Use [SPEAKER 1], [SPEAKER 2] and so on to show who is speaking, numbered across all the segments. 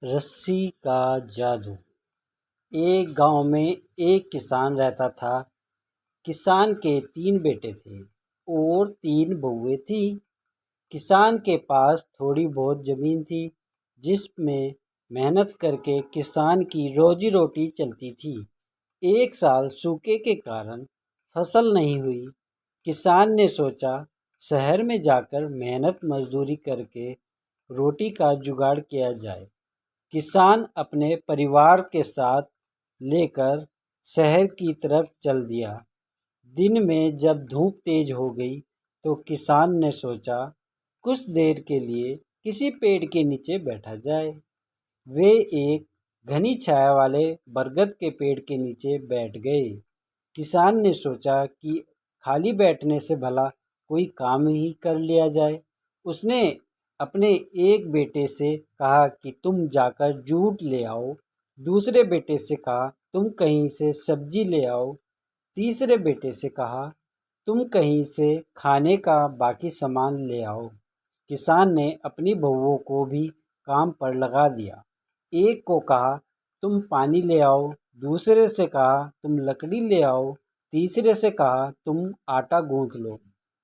[SPEAKER 1] रस्सी का जादू। एक गांव में एक किसान रहता था। किसान के 3 बेटे थे और 3 बहुएं थी। किसान के पास थोड़ी बहुत जमीन थी जिसमें मेहनत करके किसान की रोजी रोटी चलती थी। एक साल सूखे के कारण फसल नहीं हुई। किसान ने सोचा शहर में जाकर मेहनत मजदूरी करके रोटी का जुगाड़ किया जाए। किसान अपने परिवार के साथ लेकर शहर की तरफ चल दिया। दिन में जब धूप तेज हो गई तो किसान ने सोचा कुछ देर के लिए किसी पेड़ के नीचे बैठा जाए। वे एक घनी छाया वाले बरगद के पेड़ के नीचे बैठ गए। किसान ने सोचा कि खाली बैठने से भला कोई काम ही कर लिया जाए। उसने अपने एक बेटे से कहा कि तुम जाकर जूट ले आओ। दूसरे बेटे से कहा तुम कहीं से सब्जी ले आओ। तीसरे बेटे से कहा तुम कहीं से खाने का बाकी सामान ले आओ। किसान ने अपनी बहुओं को भी काम पर लगा दिया। एक को कहा तुम पानी ले आओ, दूसरे से कहा तुम लकड़ी ले आओ, तीसरे से कहा तुम आटा गूंथ लो।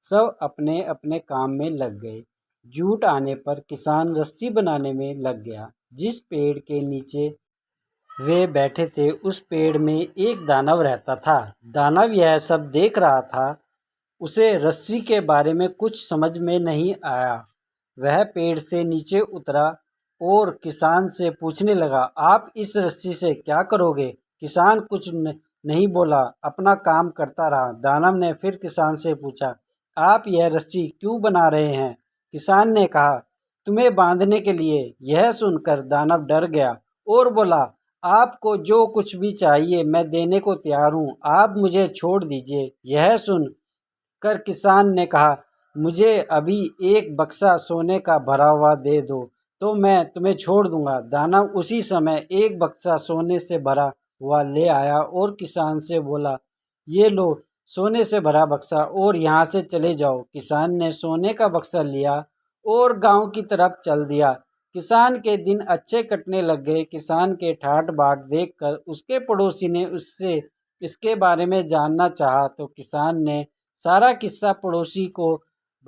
[SPEAKER 1] सब अपने अपने काम में लग गए। जूट आने पर किसान रस्सी बनाने में लग गया। जिस पेड़ के नीचे वे बैठे थे उस पेड़ में एक दानव रहता था। दानव यह सब देख रहा था। उसे रस्सी के बारे में कुछ समझ में नहीं आया। वह पेड़ से नीचे उतरा और किसान से पूछने लगा, आप इस रस्सी से क्या करोगे? किसान कुछ नहीं बोला, अपना काम करता रहा। दानव ने फिर किसान से पूछा, आप यह रस्सी क्यों बना रहे हैं? किसान ने कहा, तुम्हें बांधने के लिए। यह सुनकर दानव डर गया और बोला, आपको जो कुछ भी चाहिए मैं देने को तैयार हूँ, आप मुझे छोड़ दीजिए। यह सुन कर किसान ने कहा, मुझे अभी एक बक्सा सोने का भरा हुआ दे दो तो मैं तुम्हें छोड़ दूंगा। दानव उसी समय एक बक्सा सोने से भरा हुआ ले आया और किसान से बोला, ये लो सोने से भरा बक्सा और यहाँ से चले जाओ। किसान ने सोने का बक्सा लिया और गांव की तरफ चल दिया। किसान के दिन अच्छे कटने लग गए। किसान के ठाट बाट देखकर उसके पड़ोसी ने उससे इसके बारे में जानना चाहा तो किसान ने सारा किस्सा पड़ोसी को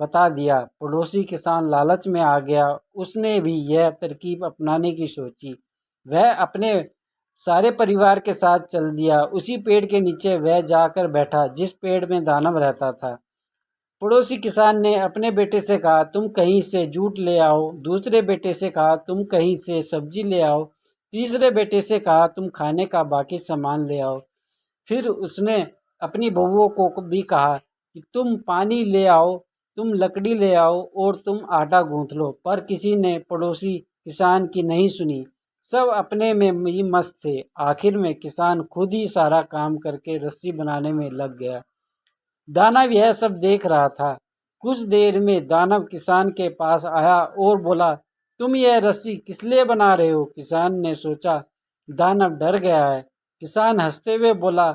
[SPEAKER 1] बता दिया। पड़ोसी किसान लालच में आ गया। उसने भी यह तरकीब अपनाने की सोची। वह अपने सारे परिवार के साथ चल दिया। उसी पेड़ के नीचे वह जाकर बैठा जिस पेड़ में दानव रहता था। पड़ोसी किसान ने अपने बेटे से कहा, तुम कहीं से जूट ले आओ। दूसरे बेटे से कहा, तुम कहीं से सब्जी ले आओ। तीसरे बेटे से कहा, तुम खाने का बाकी सामान ले आओ। फिर उसने अपनी बहुओं को भी कहा कि तुम पानी ले आओ, तुम लकड़ी ले आओ और तुम आटा गूंथ लो। पर किसी ने पड़ोसी किसान की नहीं सुनी। सब अपने में ही मस्त थे। आखिर में किसान खुद ही सारा काम करके रस्सी बनाने में लग गया। दानव यह सब देख रहा था। कुछ देर में दानव किसान के पास आया और बोला, तुम यह रस्सी किस लिए बना रहे हो? किसान ने सोचा दानव डर गया है। किसान हंसते हुए बोला,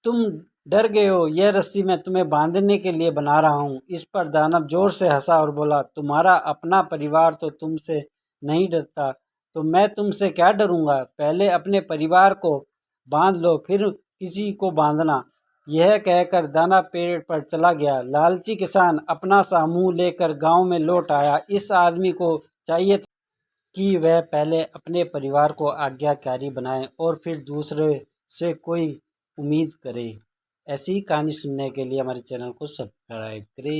[SPEAKER 1] तुम डर गए हो, यह रस्सी मैं तुम्हें बांधने के लिए बना रहा हूँ। इस पर दानव जोर से हंसा और बोला, तुम्हारा अपना परिवार तो तुमसे नहीं डरता तो मैं तुमसे क्या डरूंगा? पहले अपने परिवार को बांध लो फिर किसी को बांधना। यह कहकर दानव पेड़ पर चला गया। लालची किसान अपना सा मुंह लेकर गांव में लौट आया। इस आदमी को चाहिए था कि वह पहले अपने परिवार को आज्ञाकारी बनाए और फिर दूसरे से कोई उम्मीद करे। ऐसी ही कहानी सुनने के लिए हमारे चैनल को सब्सक्राइब करें।